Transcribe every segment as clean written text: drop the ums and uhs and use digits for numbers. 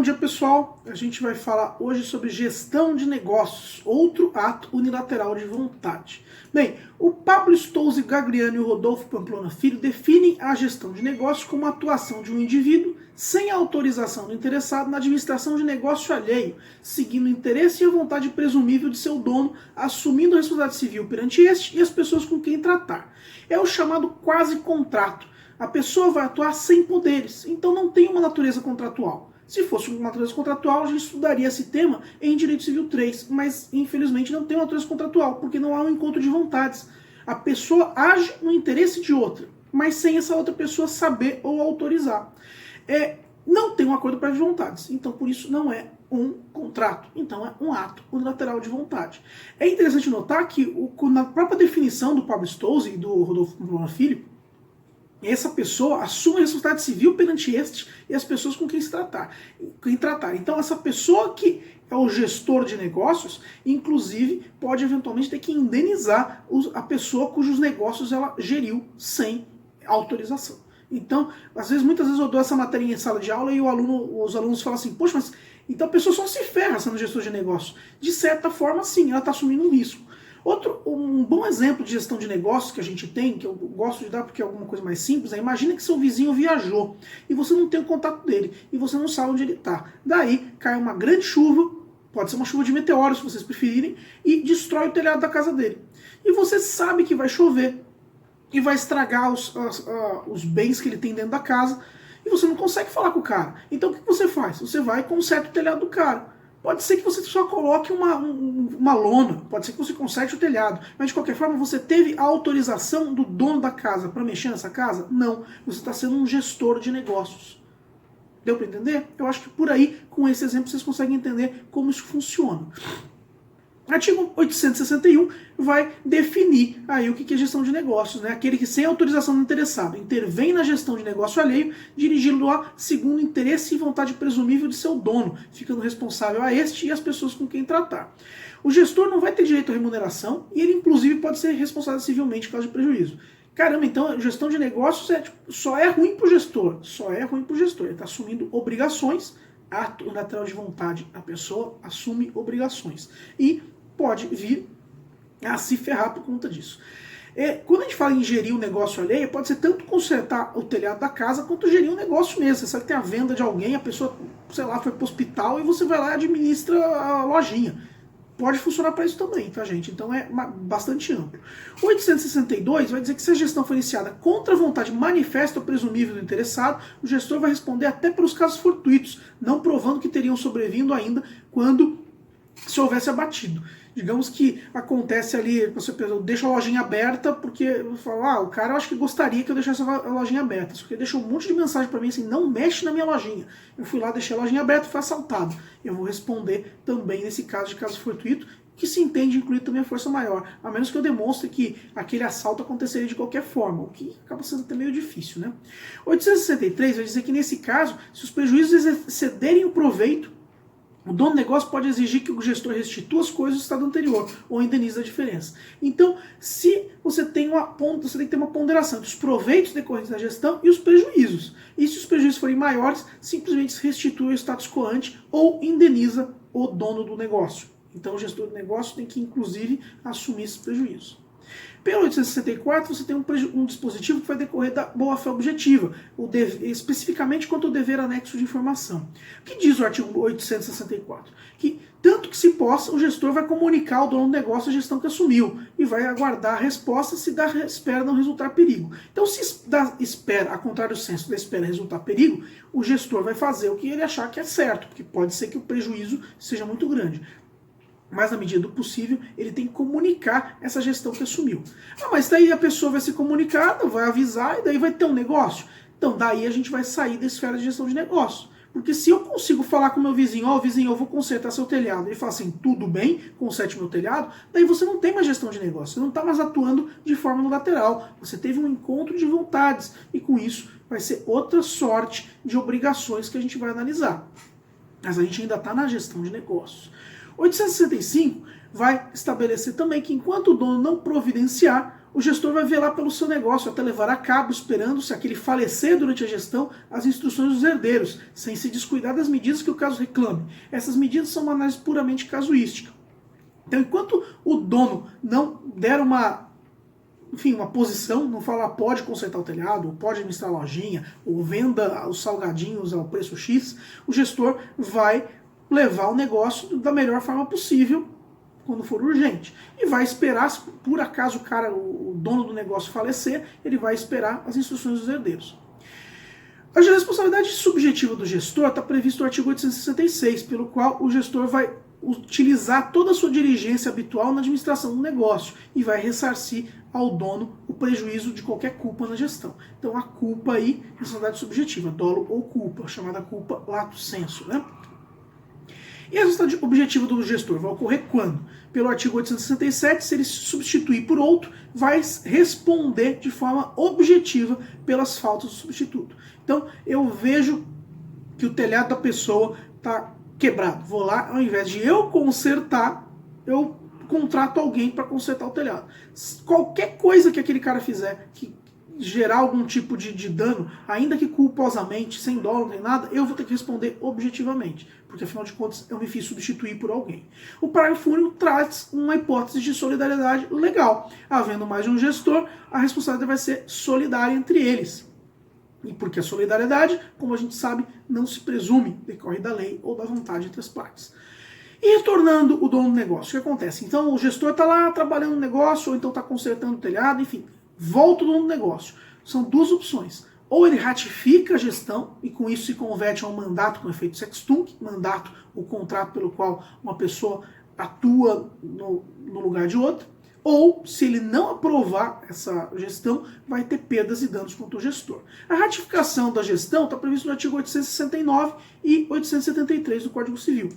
dia pessoal, a gente vai falar hoje sobre gestão de negócios, outro ato unilateral de vontade. Bem, o Pablo Stolze Gagliani e o Rodolfo Pamplona Filho definem a gestão de negócios como a atuação de um indivíduo sem autorização do interessado na administração de negócio alheio, seguindo o interesse e a vontade presumível de seu dono, assumindo a responsabilidade civil perante este e as pessoas com quem tratar. É o chamado quase contrato. A pessoa vai atuar sem poderes, então não tem uma natureza contratual. Se fosse uma natureza contratual, a gente estudaria esse tema em Direito Civil 3, mas infelizmente não tem uma natureza contratual, porque não há um encontro de vontades. A pessoa age no interesse de outra, mas sem essa outra pessoa saber ou autorizar. Não tem um acordo prévio de vontades, então por isso não é um contrato, então é um ato unilateral de vontade. É interessante notar que na própria definição do Pablo Stolze e do Rodolfo Pamplona Filho, essa pessoa assume a responsabilidade civil perante este e as pessoas com quem se tratar. Então essa pessoa que é o gestor de negócios, inclusive, pode eventualmente ter que indenizar a pessoa cujos negócios ela geriu sem autorização. Então, muitas vezes eu dou essa matéria em sala de aula e os alunos falam assim, poxa, mas então a pessoa só se ferra sendo gestor de negócio. De certa forma, sim, ela está assumindo um risco. Um bom exemplo de gestão de negócios que a gente tem, que eu gosto de dar porque é alguma coisa mais simples, imagina que seu vizinho viajou e você não tem o contato dele e você não sabe onde ele está. Daí cai uma grande chuva, pode ser uma chuva de meteoros se vocês preferirem, e destrói o telhado da casa dele. E você sabe que vai chover e vai estragar os bens que ele tem dentro da casa e você não consegue falar com o cara. Então o que você faz? Você vai e conserta o telhado do cara. Pode ser que você só coloque uma lona, pode ser que você conserte o telhado, mas de qualquer forma você teve a autorização do dono da casa para mexer nessa casa? Não, você está sendo um gestor de negócios. Deu para entender? Eu acho que por aí, com esse exemplo, vocês conseguem entender como isso funciona. Artigo 861 vai definir aí o que é gestão de negócios, né? Aquele que sem autorização do interessado intervém na gestão de negócio alheio, dirigindo-a segundo interesse e vontade presumível de seu dono, ficando responsável a este e as pessoas com quem tratar. O gestor não vai ter direito à remuneração e ele inclusive pode ser responsável civilmente em caso de prejuízo. Caramba, então a gestão de negócios só é ruim para o gestor, ele está assumindo obrigações, ato unilateral de vontade, a pessoa assume obrigações e pode vir a se ferrar por conta disso. Quando a gente fala em gerir um negócio alheio, pode ser tanto consertar o telhado da casa, quanto gerir um negócio mesmo. Você sabe que tem a venda de alguém, a pessoa, sei lá, foi para o hospital e você vai lá e administra a lojinha. Pode funcionar para isso também, tá, gente? Então é bastante amplo. O 862 vai dizer que se a gestão for iniciada contra a vontade manifesta ou presumível do interessado, o gestor vai responder até pelos casos fortuitos, não provando que teriam sobrevindo ainda quando se houvesse abatido. Digamos que acontece ali, você deixa a lojinha aberta porque o cara eu acho que gostaria que eu deixasse a lojinha aberta, só que ele deixou um monte de mensagem para mim assim, não mexe na minha lojinha. Eu fui lá, deixei a lojinha aberta e fui assaltado. Eu vou responder também nesse caso de caso fortuito, que se entende incluir também a força maior, a menos que eu demonstre que aquele assalto aconteceria de qualquer forma, o que acaba sendo até meio difícil, né? 863 vai dizer que nesse caso, se os prejuízos excederem o proveito, o dono do negócio pode exigir que o gestor restitua as coisas do estado anterior ou indenize a diferença. Então, se você tem você tem que ter uma ponderação entre os proveitos decorrentes da gestão e os prejuízos. E se os prejuízos forem maiores, simplesmente restitui o status quo ante ou indeniza o dono do negócio. Então, o gestor do negócio tem que, inclusive, assumir esses prejuízos. Pelo 864, você tem um dispositivo que vai decorrer da boa-fé objetiva, especificamente quanto ao dever anexo de informação. O que diz o artigo 864? Que, tanto que se possa, o gestor vai comunicar ao dono do negócio a gestão que assumiu e vai aguardar a resposta se da espera não resultar perigo. Então, se da espera, a contrário do senso, da espera resultar perigo, o gestor vai fazer o que ele achar que é certo, porque pode ser que o prejuízo seja muito grande. Mas na medida do possível, ele tem que comunicar essa gestão que assumiu. Mas daí a pessoa vai ser comunicada, vai avisar e daí vai ter um negócio. Então daí a gente vai sair da esfera de gestão de negócio. Porque se eu consigo falar com o meu vizinho, vizinho, eu vou consertar seu telhado, ele fala assim, tudo bem, conserte meu telhado, daí você não tem mais gestão de negócio, você não está mais atuando de forma unilateral, você teve um encontro de vontades e com isso vai ser outra sorte de obrigações que a gente vai analisar. Mas a gente ainda está na gestão de negócios. 865 vai estabelecer também que enquanto o dono não providenciar, o gestor vai velar pelo seu negócio até levar a cabo, esperando, se aquele falecer durante a gestão, as instruções dos herdeiros, sem se descuidar das medidas que o caso reclame. Essas medidas são uma análise puramente casuística. Então, enquanto o dono não der uma posição, não falar pode consertar o telhado, ou pode administrar a lojinha, ou venda os salgadinhos ao preço X, o gestor vai levar o negócio da melhor forma possível, quando for urgente. E vai esperar, se por acaso o dono do negócio falecer, ele vai esperar as instruções dos herdeiros. A responsabilidade subjetiva do gestor está previsto no artigo 866, pelo qual o gestor vai utilizar toda a sua diligência habitual na administração do negócio e vai ressarcir ao dono o prejuízo de qualquer culpa na gestão. Então a culpa aí, responsabilidade subjetiva, dolo ou culpa, chamada culpa lato sensu, né? E a responsabilidade objetiva do gestor vai ocorrer quando? Pelo artigo 867, se ele se substituir por outro, vai responder de forma objetiva pelas faltas do substituto. Então, eu vejo que o telhado da pessoa está quebrado. Vou lá, ao invés de eu consertar, eu contrato alguém para consertar o telhado. Qualquer coisa que aquele cara fizer que gerar algum tipo de dano, ainda que culposamente, sem dolo nem nada, eu vou ter que responder objetivamente, porque afinal de contas eu me fiz substituir por alguém. O parágrafo único traz uma hipótese de solidariedade legal. Havendo mais de um gestor, a responsabilidade vai ser solidária entre eles. E porque a solidariedade, como a gente sabe, não se presume, decorre da lei ou da vontade entre as partes. E retornando o dono do negócio, o que acontece? Então o gestor está lá trabalhando no negócio, ou então está consertando o telhado, enfim, volta o dono do negócio. São duas opções. Ou ele ratifica a gestão e com isso se converte a um mandato com efeito sextunc, mandato, o contrato pelo qual uma pessoa atua no lugar de outra, ou se ele não aprovar essa gestão, vai ter perdas e danos contra o gestor. A ratificação da gestão está prevista no artigo 869 e 873 do Código Civil.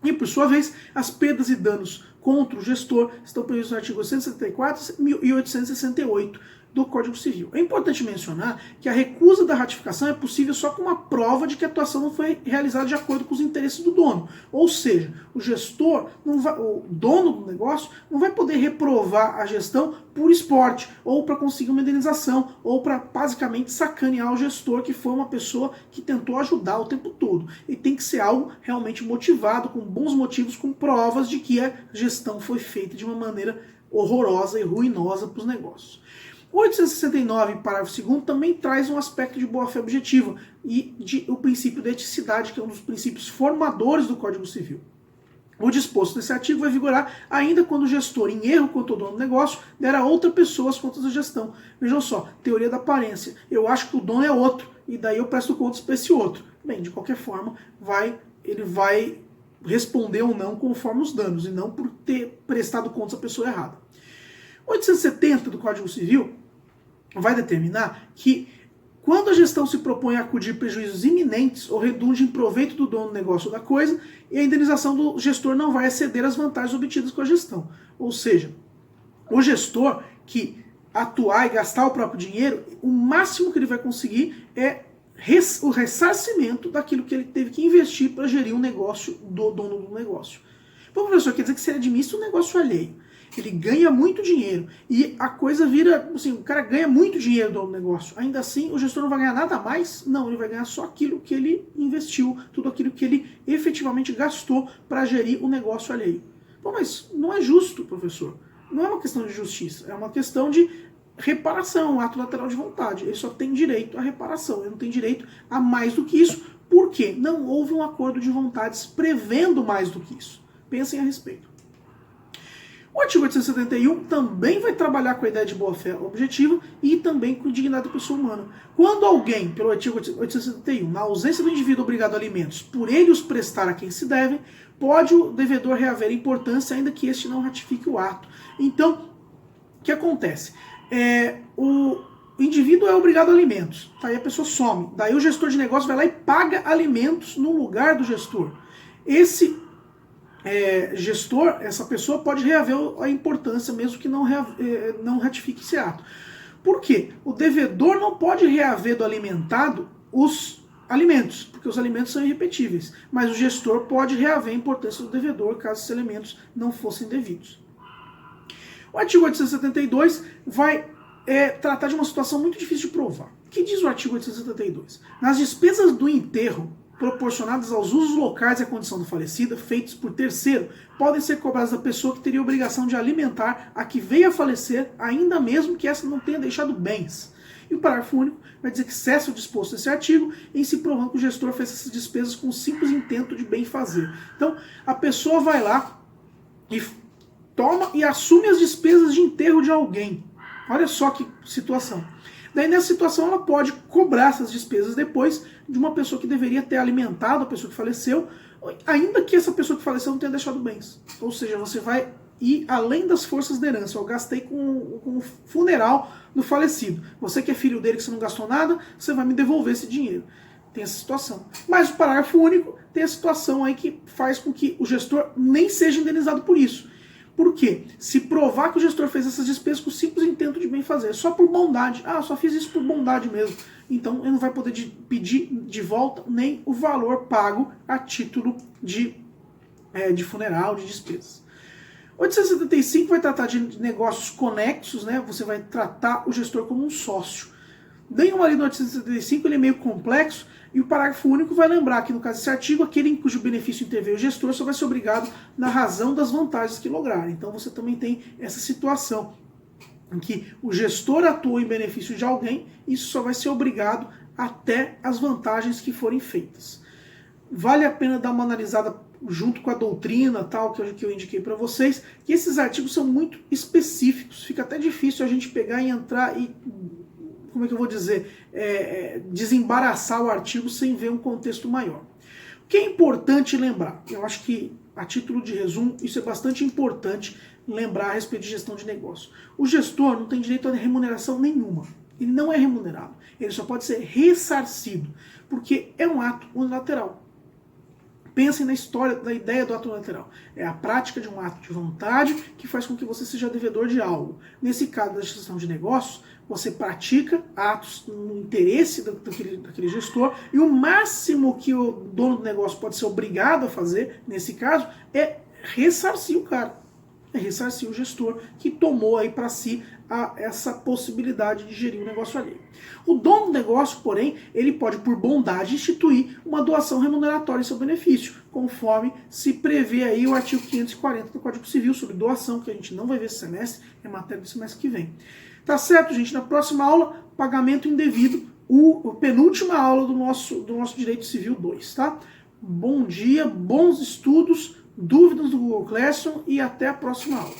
E, por sua vez, as perdas e danos contra o gestor estão previstos no artigo 874 e 868 do Código Civil. É importante mencionar que a recusa da ratificação é possível só com uma prova de que a atuação não foi realizada de acordo com os interesses do dono. Ou seja, o gestor, o dono do negócio, não vai poder reprovar a gestão por esporte, ou para conseguir uma indenização, ou para basicamente sacanear o gestor, que foi uma pessoa que tentou ajudar o tempo todo. E tem que ser algo realmente motivado, com bons motivos, com provas de que a gestão foi feita de uma maneira horrorosa e ruinosa para os negócios. O 869, parágrafo 2º, também traz um aspecto de boa-fé objetiva e o princípio da eticidade, que é um dos princípios formadores do Código Civil. O disposto desse artigo vai vigorar ainda quando o gestor, em erro quanto ao dono do negócio, der a outra pessoa as contas da gestão. Vejam só, teoria da aparência. Eu acho que o dono é outro, e daí eu presto contas para esse outro. Bem, de qualquer forma, ele vai responder ou não conforme os danos, e não por ter prestado contas à pessoa errada. O 870 do Código Civil vai determinar que quando a gestão se propõe a acudir prejuízos iminentes ou redunde em proveito do dono do negócio ou da coisa, e a indenização do gestor não vai exceder as vantagens obtidas com a gestão. Ou seja, o gestor que atuar e gastar o próprio dinheiro, o máximo que ele vai conseguir é o ressarcimento daquilo que ele teve que investir para gerir o negócio do dono do negócio. Bom, professor, quer dizer que se ele administra um negócio alheio, ele ganha muito dinheiro e a coisa vira, assim, o cara ganha muito dinheiro do negócio. Ainda assim, o gestor não vai ganhar nada a mais? Não, ele vai ganhar só aquilo que ele investiu, tudo aquilo que ele efetivamente gastou para gerir o negócio alheio. Bom, mas não é justo, professor. Não é uma questão de justiça, é uma questão de reparação, um ato lateral de vontade. Ele só tem direito à reparação, ele não tem direito a mais do que isso. Por quê? Não houve um acordo de vontades prevendo mais do que isso. Pensem a respeito. O artigo 871 também vai trabalhar com a ideia de boa-fé objetiva e também com dignidade da pessoa humana. Quando alguém, pelo artigo 871, na ausência do indivíduo obrigado a alimentos, por ele os prestar a quem se devem, pode o devedor reaver a importância, ainda que este não ratifique o ato. Então, o que acontece? O indivíduo é obrigado a alimentos, tá? Aí a pessoa some. Daí o gestor de negócio vai lá e paga alimentos no lugar do gestor. Esse gestor, essa pessoa pode reaver a importância, mesmo que não ratifique esse ato. Por quê? O devedor não pode reaver do alimentado os alimentos, porque os alimentos são irrepetíveis, mas o gestor pode reaver a importância do devedor caso esses alimentos não fossem devidos. O O artigo 872 vai tratar de uma situação muito difícil de provar. O que diz o artigo 872? Nas despesas do enterro proporcionadas aos usos locais e à condição do falecido, feitos por terceiro, podem ser cobradas da pessoa que teria a obrigação de alimentar a que veio a falecer, ainda mesmo que essa não tenha deixado bens. E o parágrafo único vai dizer que cessa o disposto desse artigo em se provando que o gestor fez essas despesas com o simples intento de bem fazer. Então, a pessoa vai lá e toma e assume as despesas de enterro de alguém. Olha só que situação. Daí, nessa situação, ela pode cobrar essas despesas depois de uma pessoa que deveria ter alimentado a pessoa que faleceu, ainda que essa pessoa que faleceu não tenha deixado bens. Ou seja, você vai ir além das forças da herança. Eu gastei com o funeral do falecido. Você que é filho dele, que você não gastou nada, você vai me devolver esse dinheiro. Tem essa situação. Mas o parágrafo único tem a situação aí que faz com que o gestor nem seja indenizado por isso. Por quê? Se provar que o gestor fez essas despesas com o simples intento de bem fazer, só por bondade. Ah, só fiz isso por bondade mesmo. Então ele não vai poder pedir de volta nem o valor pago a título de funeral, de despesas. 875 vai tratar de negócios conexos, né? Você vai tratar o gestor como um sócio. Daí o marido do 875 ele é meio complexo, e o parágrafo único vai lembrar que, no caso desse artigo, aquele em cujo benefício interveio o gestor só vai ser obrigado na razão das vantagens que lograr. Então você também tem essa situação em que o gestor atuou em benefício de alguém, isso só vai ser obrigado até as vantagens que forem feitas. Vale a pena dar uma analisada junto com a doutrina, tal, que eu indiquei para vocês, que esses artigos são muito específicos, fica até difícil a gente pegar e entrar e, como é que eu vou dizer, desembaraçar o artigo sem ver um contexto maior. O que é importante lembrar? Eu acho que, a título de resumo, isso é bastante importante lembrar a respeito de gestão de negócio. O gestor não tem direito a remuneração nenhuma. Ele não é remunerado. Ele só pode ser ressarcido, porque é um ato unilateral. Pensem na história, da ideia do ato unilateral. É a prática de um ato de vontade que faz com que você seja devedor de algo. Nesse caso da gestão de negócios, você pratica atos no interesse daquele gestor, e o máximo que o dono do negócio pode ser obrigado a fazer, nesse caso, é ressarcir o cara. É ressarcir o gestor que tomou aí para si essa possibilidade de gerir o negócio alheio. O dono do negócio, porém, ele pode, por bondade, instituir uma doação remuneratória em seu benefício, conforme se prevê aí o artigo 540 do Código Civil sobre doação, que a gente não vai ver esse semestre, é matéria do semestre que vem. Tá certo, gente? Na próxima aula, pagamento indevido, a penúltima aula do nosso Direito Civil 2, tá? Bom dia, bons estudos, dúvidas do Google Classroom e até a próxima aula.